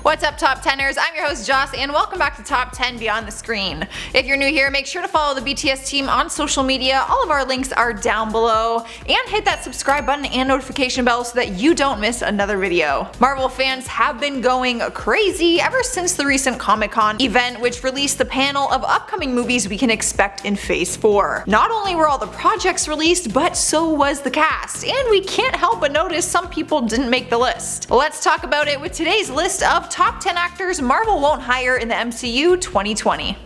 What's up, Top 10ers? I'm your host Joss and welcome back to Top 10 Beyond the Screen. If you're new here, make sure to follow the BTS team on social media. All of our links are down below. And hit that subscribe button and notification bell so that you don't miss another video. Marvel fans have been going crazy ever since the recent Comic-Con event, which released the panel of upcoming movies we can expect in Phase 4. Not only were all the projects released, but so was the cast. And we can't help but notice some people didn't make the list. Let's talk about it with today's list of top 10 actors Marvel won't hire in the MCU 2020.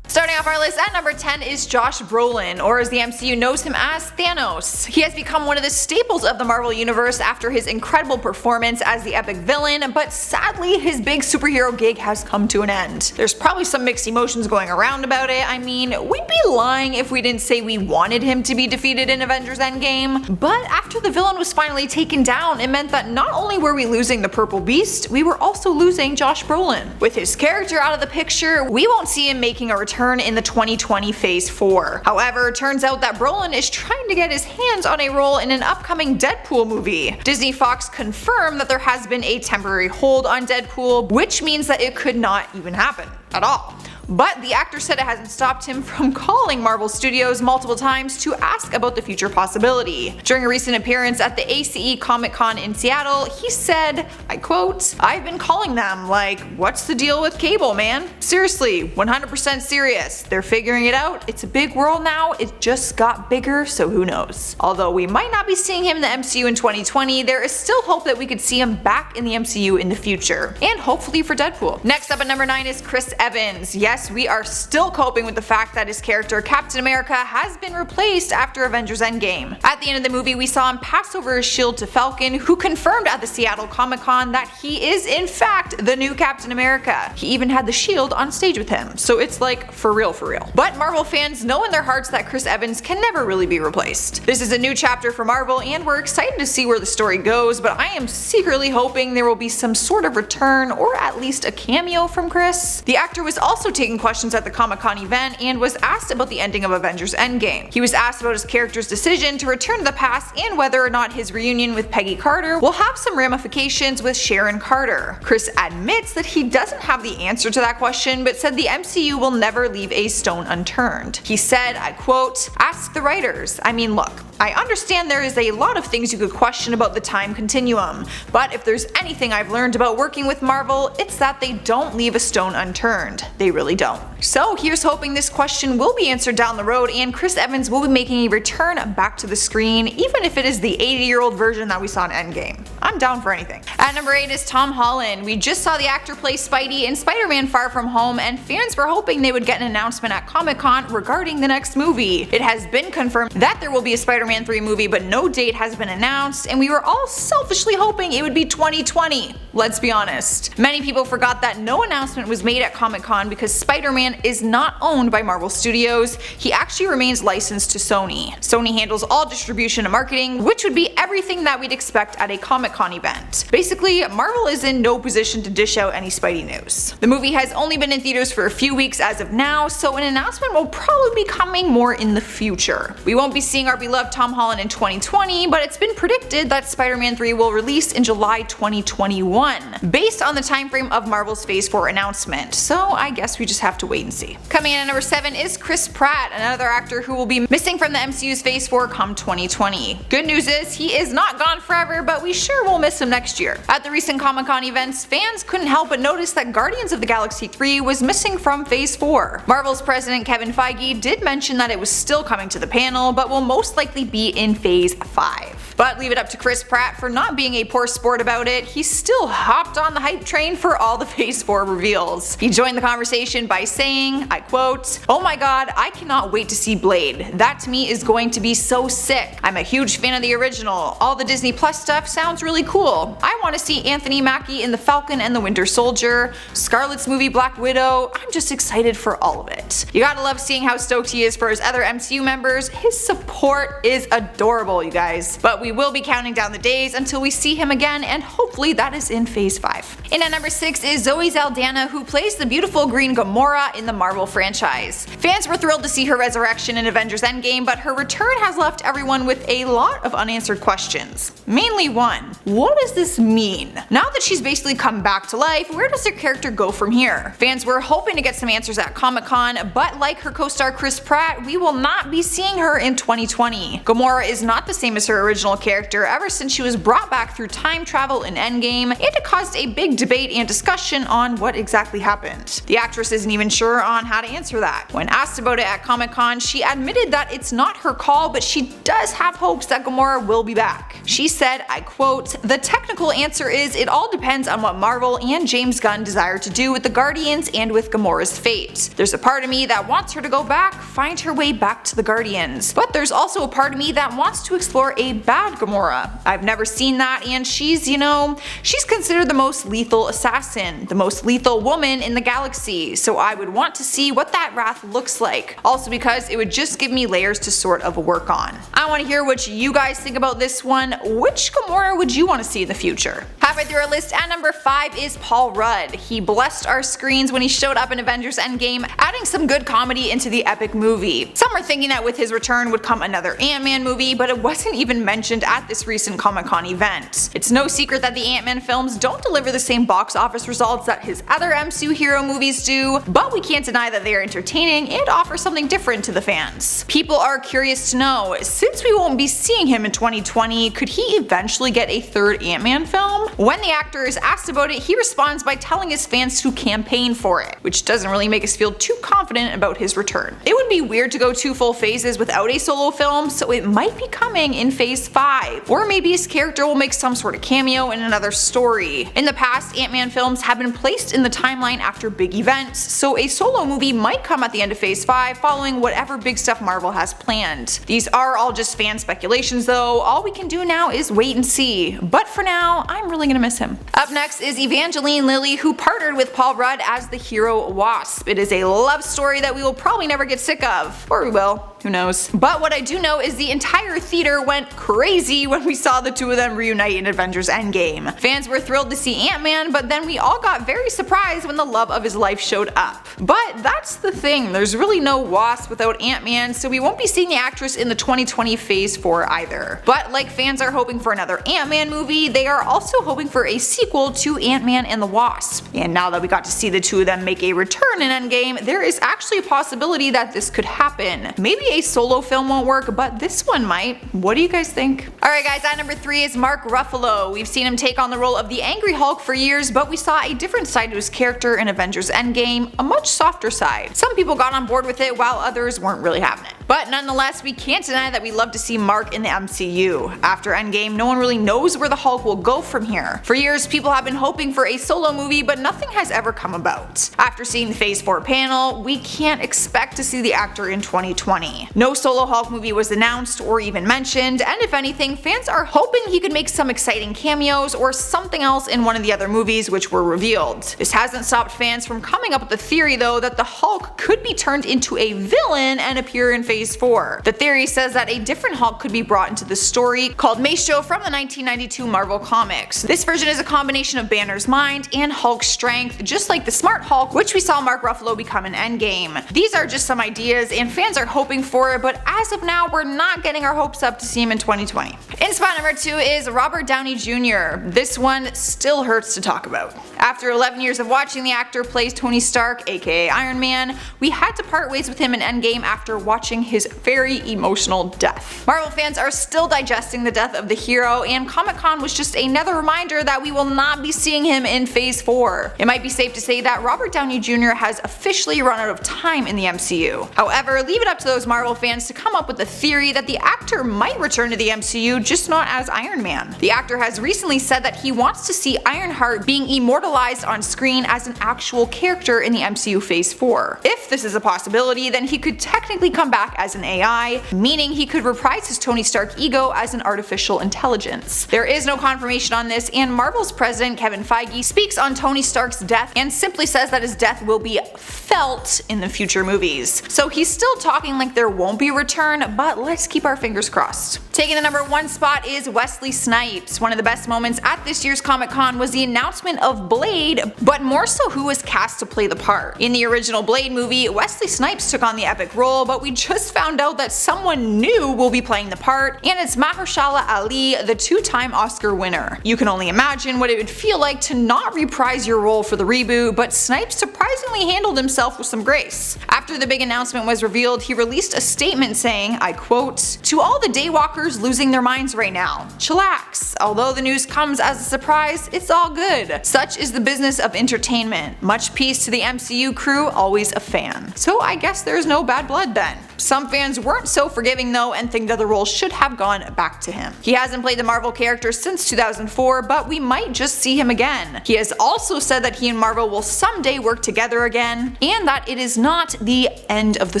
Starting off our list at number 10 is Josh Brolin, or as the MCU knows him as, Thanos. He has become one of the staples of the Marvel Universe after his incredible performance as the epic villain, but sadly his big superhero gig has come to an end. There's probably some mixed emotions going around about it. I mean, we'd be lying if we didn't say we wanted him to be defeated in Avengers Endgame, but after the villain was finally taken down, it meant that not only were we losing the Purple Beast, we were also losing Josh Brolin. With his character out of the picture, we won't see him making a return in the 2020 Phase 4. However, it turns out that Brolin is trying to get his hands on a role in an upcoming Deadpool movie. Disney Fox confirmed that there has been a temporary hold on Deadpool, which means that it could not even happen at all. But the actor said it hasn't stopped him from calling Marvel Studios multiple times to ask about the future possibility. During a recent appearance at the ACE Comic-Con in Seattle, he said, I quote, "I've been calling them, like, what's the deal with cable, man? Seriously, 100% serious. They're figuring it out. It's a big world now. It just got bigger, so who knows." Although we might not be seeing him in the MCU in 2020, there is still hope that we could see him back in the MCU in the future. And hopefully for Deadpool. Next up at number 9 is Chris Evans. Yes, we are still coping with the fact that his character Captain America has been replaced after Avengers Endgame. At the end of the movie, we saw him pass over his shield to Falcon, who confirmed at the Seattle Comic-Con that he is in fact the new Captain America. He even had the shield on stage with him, so it's like for real for real. But Marvel fans know in their hearts that Chris Evans can never really be replaced. This is a new chapter for Marvel and we're excited to see where the story goes, but I am secretly hoping there will be some sort of return or at least a cameo from Chris. The actor was also taking questions at the Comic-Con event and was asked about the ending of Avengers Endgame. He was asked about his character's decision to return to the past and whether or not his reunion with Peggy Carter will have some ramifications with Sharon Carter. Chris admits that he doesn't have the answer to that question, but said the MCU will never leave a stone unturned. He said, I quote, "Ask the writers. I mean, look, I understand there is a lot of things you could question about the time continuum, but if there's anything I've learned about working with Marvel, it's that they don't leave a stone unturned. They really don't." So here's hoping this question will be answered down the road and Chris Evans will be making a return back to the screen, even if it is the 80-year-old version that we saw in Endgame. I'm down for anything. At number 8 is Tom Holland. We just saw the actor play Spidey in Spider-Man Far From Home and fans were hoping they would get an announcement at Comic-Con regarding the next movie. It has been confirmed that there will be a Spider-Man 3 movie, but no date has been announced, and we were all selfishly hoping it would be 2020. Let's be honest. Many people forgot that no announcement was made at Comic-Con because Spider-Man is not owned by Marvel Studios. He actually remains licensed to Sony. Sony handles all distribution and marketing, which would be everything that we'd expect at a Comic-Con event. Basically, Marvel is in no position to dish out any Spidey news. The movie has only been in theaters for a few weeks as of now, so an announcement will probably be coming more in the future. We won't be seeing our beloved Tom Holland in 2020, but it's been predicted that Spider-Man 3 will release in July 2021, based on the time frame of Marvel's Phase 4 announcement, so I guess we just have to wait and see. Coming in at number 7 is Chris Pratt, another actor who will be missing from the MCU's Phase 4 come 2020. Good news is he is not gone forever, but we sure will miss him next year. At the recent Comic-Con events, fans couldn't help but notice that Guardians of the Galaxy 3 was missing from Phase 4. Marvel's president Kevin Feige did mention that it was still coming to the panel, but will most likely be in Phase 5. But leave it up to Chris Pratt for not being a poor sport about it. He still hopped on the hype train for all the Phase 4 reveals. He joined the conversation by saying, I quote, "Oh my god, I cannot wait to see Blade. That to me is going to be so sick. I'm a huge fan of the original. All the Disney Plus stuff sounds really cool. I want to see Anthony Mackie in The Falcon and the Winter Soldier, Scarlett's movie Black Widow. I'm just excited for all of it." You gotta love seeing how stoked he is for his other MCU members. His support is is adorable, you guys. But we will be counting down the days until we see him again, and hopefully that is in phase 5. In at number 6 is Zoe Saldana, who plays the beautiful green Gamora in the Marvel franchise. Fans were thrilled to see her resurrection in Avengers Endgame, but her return has left everyone with a lot of unanswered questions. Mainly one: what does this mean? Now that she's basically come back to life, where does her character go from here? Fans were hoping to get some answers at Comic-Con, but like her co-star Chris Pratt, we will not be seeing her in 2020. Gamora is not the same as her original character ever since she was brought back through time travel in Endgame, and it caused a big debate and discussion on what exactly happened. The actress isn't even sure on how to answer that. When asked about it at Comic-Con, she admitted that it's not her call, but she does have hopes that Gamora will be back. She said, I quote, "The technical answer is it all depends on what Marvel and James Gunn desire to do with the Guardians and with Gamora's fate. There's a part of me that wants her to go back, find her way back to the Guardians. But there's also a part of me that wants to explore a bad Gamora. I've never seen that, and she's, you know, she's considered the most lethal assassin, the most lethal woman in the galaxy, so I would want to see what that wrath looks like. Also because it would just give me layers to sort of work on." I want to hear what you guys think about this one. Which Gamora would you want to see in the future? Halfway through our list, at number 5 is Paul Rudd. He blessed our screens when he showed up in Avengers Endgame, adding some good comedy into the epic movie. Some were thinking that with his return would come another Ant-Man movie, but it wasn't even mentioned at this recent Comic-Con event. It's no secret that the Ant-Man films don't deliver the same box office results that his other MCU hero movies do, but we can't deny that they are entertaining and offer something different to the fans. People are curious to know, since we won't be seeing him in 2020, could he eventually get a third Ant-Man film? When the actor is asked about it, he responds by telling his fans to campaign for it, which doesn't really make us feel too confident about his return. It would be weird to go 2 full phases without a solo film, so it might be coming in phase 5. Or maybe his character will make some sort of cameo in another story. In the past, Ant-Man films have been placed in the timeline after big events, so a solo movie might come at the end of phase 5 following whatever big stuff Marvel has planned. These are all just fan speculations though, all we can do now is wait and see. But for now, I'm really gonna miss him. Up next is EVANGELINE Lilly, who partnered with Paul Rudd as the hero Wasp. It is a love story that we will probably never get sick of. Or we will. Who knows? But what I do know is the entire theater went crazy when we saw the two of them reunite in Avengers Endgame. Fans were thrilled to see Ant-Man, but then we all got very surprised when the love of his life showed up. But that's the thing, there's really no Wasp without Ant-Man, so we won't be seeing the actress in the 2020 phase 4 either. But like fans are hoping for another Ant-Man movie, they are also hoping for a sequel to Ant-Man and the Wasp. And now that we got to see the two of them make a return in Endgame, there is actually a possibility that this could happen. Maybe a solo film won't work, but this one might. What do you guys think? Alright guys, at number 3 is Mark Ruffalo. We've seen him take on the role of the Angry Hulk for years, but we saw a different side to his character in Avengers Endgame, a much softer side. Some people got on board with it while others weren't really having it. But nonetheless, we can't deny that we love to see Mark in the MCU. After Endgame, no one really knows where the Hulk will go from here. For years, people have been hoping for a solo movie, but nothing has ever come about. After seeing the phase 4 panel, we can't expect to see the actor in 2020. No solo Hulk movie was announced or even mentioned, and if anything, fans are hoping he could make some exciting cameos or something else in one of the other movies which were revealed. This hasn't stopped fans from coming up with the theory though that the Hulk could be turned into a villain and appear in phase 4. The theory says that a different Hulk could be brought into the story, called Maestro from the 1992 Marvel Comics. This version is a combination of Banner's mind and Hulk's strength, just like the Smart Hulk, which we saw Mark Ruffalo become in Endgame. These are just some ideas and fans are hoping for it, but as of now we're not getting our hopes up to see him in 2020. In spot number 2 is Robert Downey Jr. This one still hurts to talk about. After 11 years of watching the actor play Tony Stark, aka Iron Man, we had to part ways with him in Endgame after watching his very emotional death. Marvel fans are still digesting the death of the hero, and Comic-Con was just another reminder that we will not be seeing him in phase 4. It might be safe to say that Robert Downey Jr. has officially run out of time in the MCU. However, leave it up to those Marvel fans to come up with a theory that the actor might return to the MCU, just not as Iron Man. The actor has recently said that he wants to see Ironheart being immortalized on screen as an actual character in the MCU phase 4. If this is a possibility, then he could technically come back as an AI, meaning he could reprise his Tony Stark ego as an artificial intelligence. There is no confirmation on this, and Marvel's president Kevin Feige speaks on Tony Stark's death and simply says that his death will be felt in the future movies. So he's still talking like there won't be a return, but let's keep our fingers crossed. Taking the number 1 spot is Wesley Snipes. One of the best moments at this year's Comic-Con was the announcement of Blade, but more so who was cast to play the part. In the original Blade movie, Wesley Snipes took on the epic role, but we just found out that someone new will be playing the part, and it's Mahershala Ali, the 2-time Oscar winner. You can only imagine what it would feel like to not reprise your role for the reboot, but Snipes surprisingly handled himself with some grace. After the big announcement was revealed, he released a statement saying, I quote, "To all the daywalkers losing their minds right now, chillax. Although the news comes as a surprise, it's all good. Such is the business of entertainment. Much peace to the MCU crew, always a fan." So I guess there's no bad blood then. Some fans weren't so forgiving though and think that the role should have gone back to him. He hasn't played the Marvel character since 2004, but we might just see him again. He has also said that he and Marvel will someday work together again, and that it is not the end of the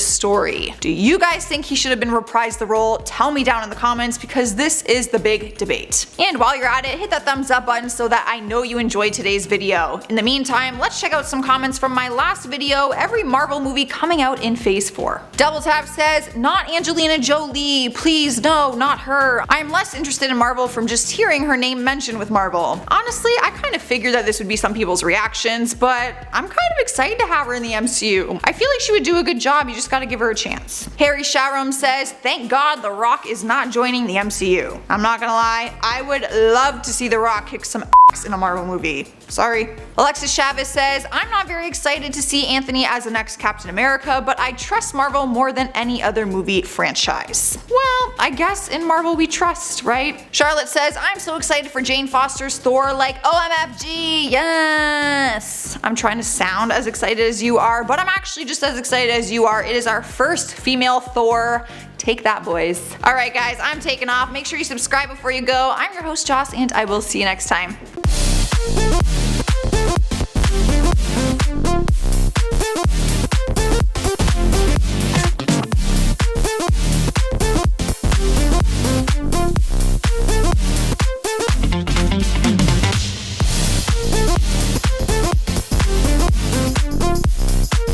story. Do you guys think he should have been reprised the role? Tell me down in the comments, because this is the big debate. And while you're at it, hit that thumbs up button so that I know you enjoyed today's video. In the meantime, let's check out some comments from my last video, every Marvel movie coming out in Phase 4. Double Tap says, "Not Angelina Jolie, please no, not her. I'm less interested in Marvel from just hearing her name mentioned with Marvel. Honestly, I kind of figured that this would be some people's reactions, but I'm kind of excited to have her in the MCU. I feel like she would do a good job, you just gotta give her a chance." Harry Sharam says, "Thank God The Rock is not joining the MCU. I'm not gonna lie, I would love to see The Rock kick some ass in a Marvel movie. Sorry." Alexis Chavez says, "I'm not very excited to see Anthony as the next Captain America, but I trust Marvel more than any other movie franchise." Well, I guess in Marvel we trust, right? Charlotte says, "I'm so excited for Jane Fosters Thor, like OMFG, yes." I'm trying to sound as excited as you are, but I'm actually just as excited as you are. It is our first female Thor. Take that, boys. Alright guys, I'm taking off. Make sure you subscribe before you go. I'm your host Joss, and I will see you next time.